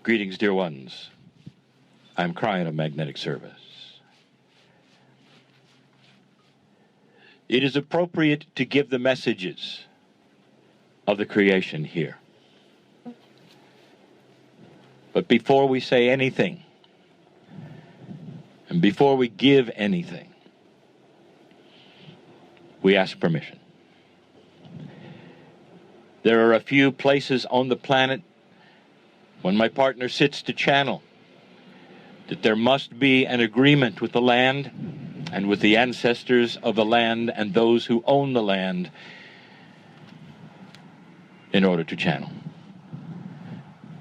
Greetings, dear ones. I'm Kryon of Magnetic Service. It is appropriate to give the messages of the creation here. But before we say anything, and before we give anything, we ask permission. There are a few places on the planet when my partner sits to channel that there must be an agreement with the land and with the ancestors of the land and those who own the land in order to channel.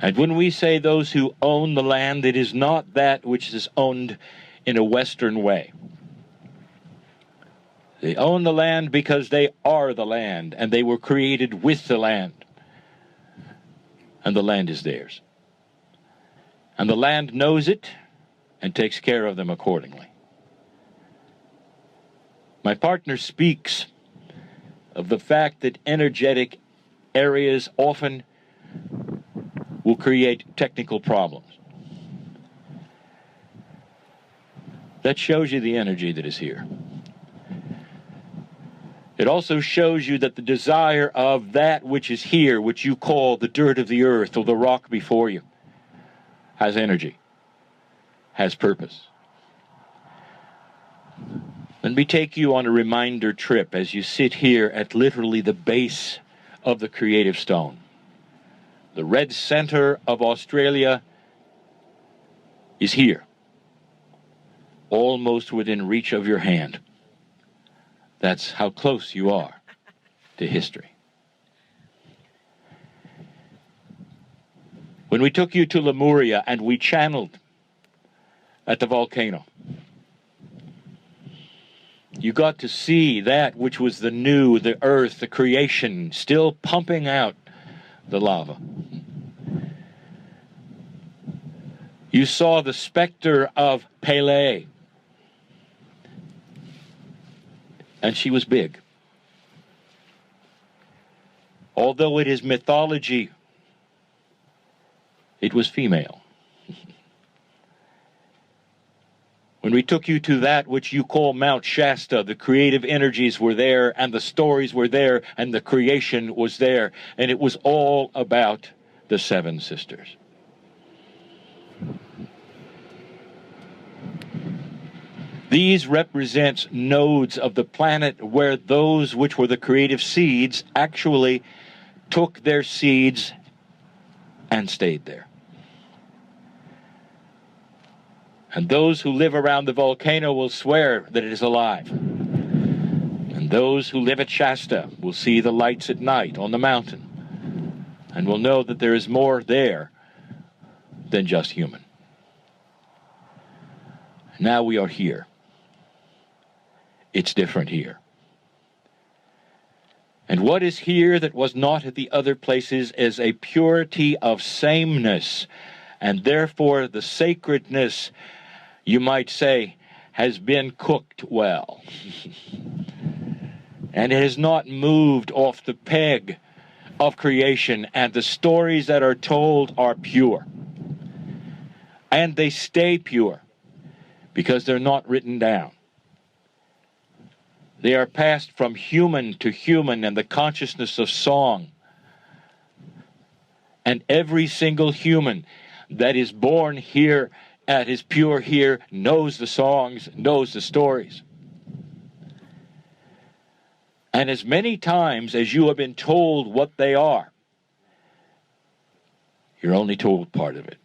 And when we say those who own the land, it is not that which is owned in a Western way. They own the land because they are the land, and they were created with the land. And the land is theirs. And the land knows it and takes care of them accordingly. My partner speaks of the fact that energetic areas often will create technical problems. That shows you the energy that is here. It also shows you that the desire of that which is here, which you call the dirt of the earth or the rock before you, has energy, has purpose. Let me take you on a reminder trip as you sit here at literally the base of the creative stone. The red center of Australia is here, almost within reach of your hand. That's how close you are to history. When we took you to Lemuria and we channeled at the volcano, you got to see that which was the new, the earth, the creation, still pumping out the lava. You saw the specter of Pele, and she was big. Although it is mythology, it was female. When we took you to that which you call Mount Shasta, the creative energies were there, and the stories were there, and the creation was there, and it was all about the seven sisters. These represent nodes of the planet where those which were the creative seeds actually took their seeds and stayed there. And those who live around the volcano will swear that it is alive. And those who live at Shasta will see the lights at night on the mountain and will know that there is more there than just human. Now we are here. It's different here. And what is here that was not at the other places is a purity of sameness, and therefore the sacredness, you might say, has been cooked well. And it has not moved off the peg of creation, and the stories that are told are pure. And they stay pure because they're not written down. They are passed from human to human and the consciousness of song. And every single human that is born here, that is pure here, knows the songs, knows the stories. And as many times as you have been told what they are, you're only told part of it.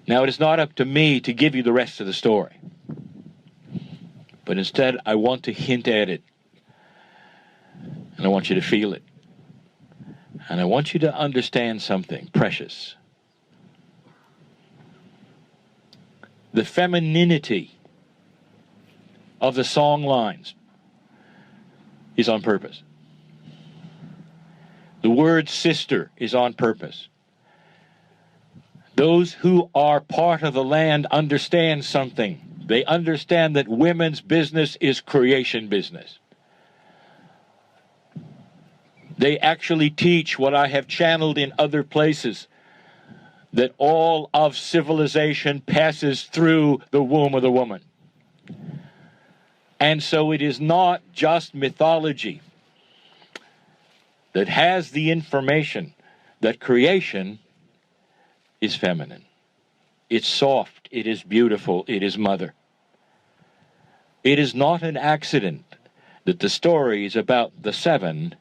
Now, it is not up to me to give you the rest of the story. But instead, I want to hint at it. And I want you to feel it. And I want you to understand something precious. The femininity of the song lines is on purpose. The word sister is on purpose. Those who are part of the land understand something. They understand that women's business is creation business. They actually teach what I have channeled in other places, that all of civilization passes through the womb of the woman. And so it is not just mythology that has the information that creation is feminine. It's soft, it is beautiful, it is mother. It is not an accident that the story is about the 7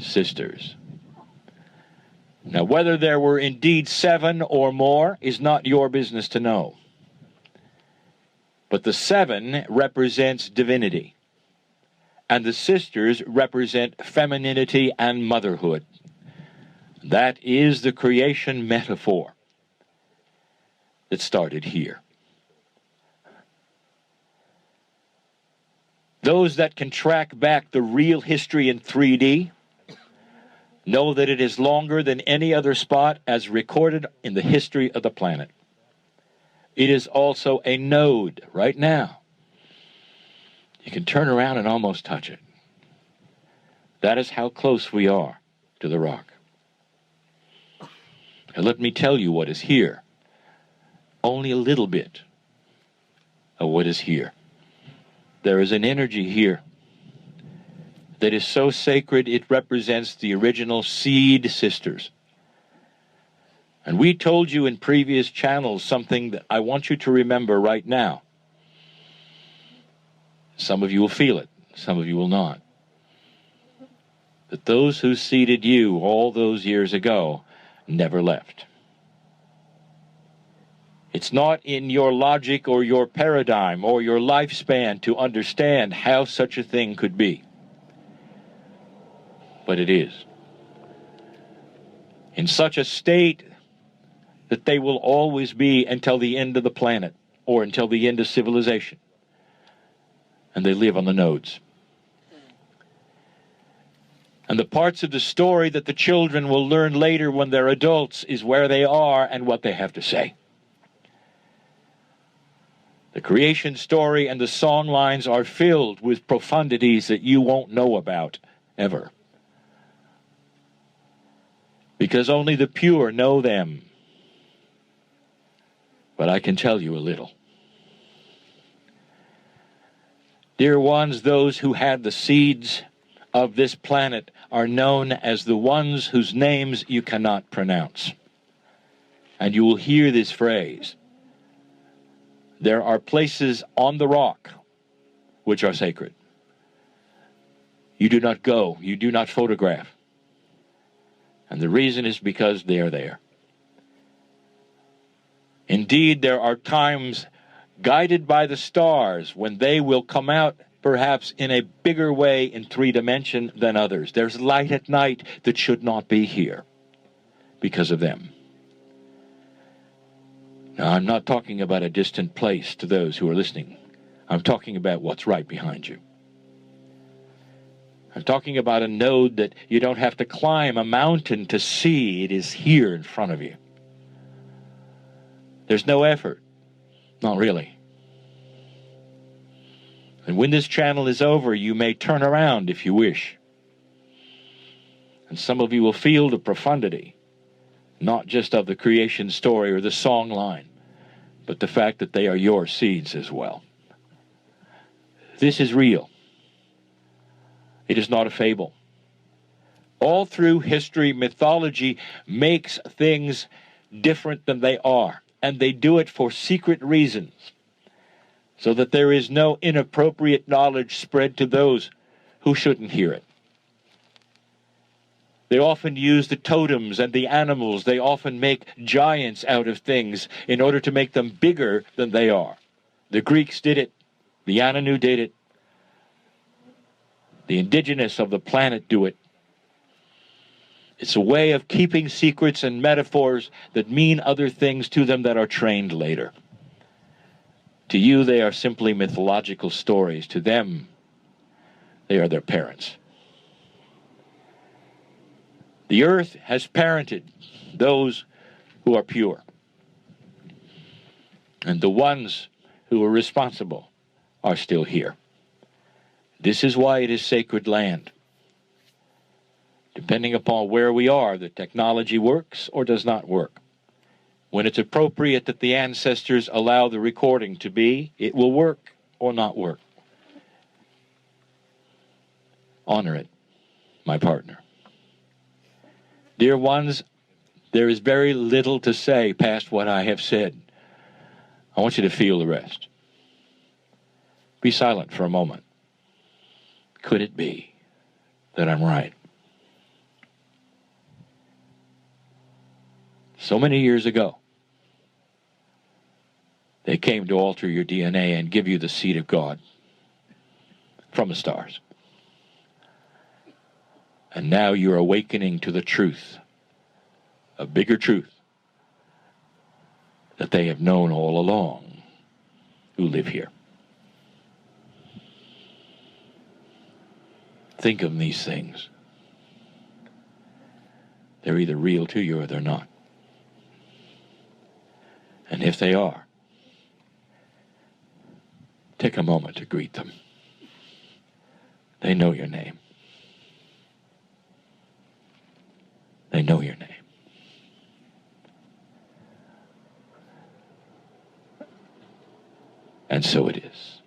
sisters. Now, whether there were indeed 7 or more is not your business to know. But the 7 represents divinity, and the sisters represent femininity and motherhood. That is the creation metaphor that started here. Those that can track back the real history in 3D know that it is longer than any other spot as recorded in the history of the planet. It is also a node right now. You can turn around and almost touch it. That is how close we are to the rock. And let me tell you what is here. Only a little bit of what is here. There is an energy here that is so sacred it represents the original seed sisters. And we told you in previous channels something that I want you to remember right now. Some of you will feel it, some of you will not. That those who seeded you all those years ago never left. It's not in your logic or your paradigm or your lifespan to understand how such a thing could be. But it is. In such a state that they will always be until the end of the planet or until the end of civilization. And they live on the nodes. And the parts of the story that the children will learn later when they're adults is where they are and what they have to say. The creation story and the song lines are filled with profundities that you won't know about ever. Because only the pure know them. But I can tell you a little. Dear ones, those who had the seeds of this planet are known as the ones whose names you cannot pronounce. And you will hear this phrase. There are places on the rock which are sacred. You do not go, you do not photograph. And the reason is because they are there. Indeed, there are times guided by the stars when they will come out perhaps in a bigger way in 3D than others. There's light at night that should not be here because of them. Now, I'm not talking about a distant place to those who are listening. I'm talking about what's right behind you. I'm talking about a node that you don't have to climb a mountain to see. It is here in front of you. There's no effort. Not really. And when this channel is over, you may turn around if you wish. And some of you will feel the profundity, not just of the creation story or the song line, but the fact that they are your seeds as well. This is real. It is not a fable. All through history, mythology makes things different than they are, and they do it for secret reasons, so that there is no inappropriate knowledge spread to those who shouldn't hear it. They often use the totems and the animals. They often make giants out of things in order to make them bigger than they are. The Greeks did it. The Anu did it. The indigenous of the planet do it. It's a way of keeping secrets and metaphors that mean other things to them that are trained later. To you, they are simply mythological stories. To them, they are their parents. The earth has parented those who are pure. And the ones who are responsible are still here. This is why it is sacred land. To Depending upon where we are, the technology works or does not work. When it's appropriate that the ancestors allow the recording to be, it will work or not work. Honor it, my partner. Dear ones, there is very little to say past what I have said. I want you to feel the rest. Be silent for a moment. Could it be that I'm right? So many years ago, they came to alter your DNA and give you the seed of God from the stars. And now you're awakening to the truth, a bigger truth that they have known all along who live here. Think of these things. They're either real to you or they're not. And if they are, take a moment to greet them. They know your name. They know your name. And so it is.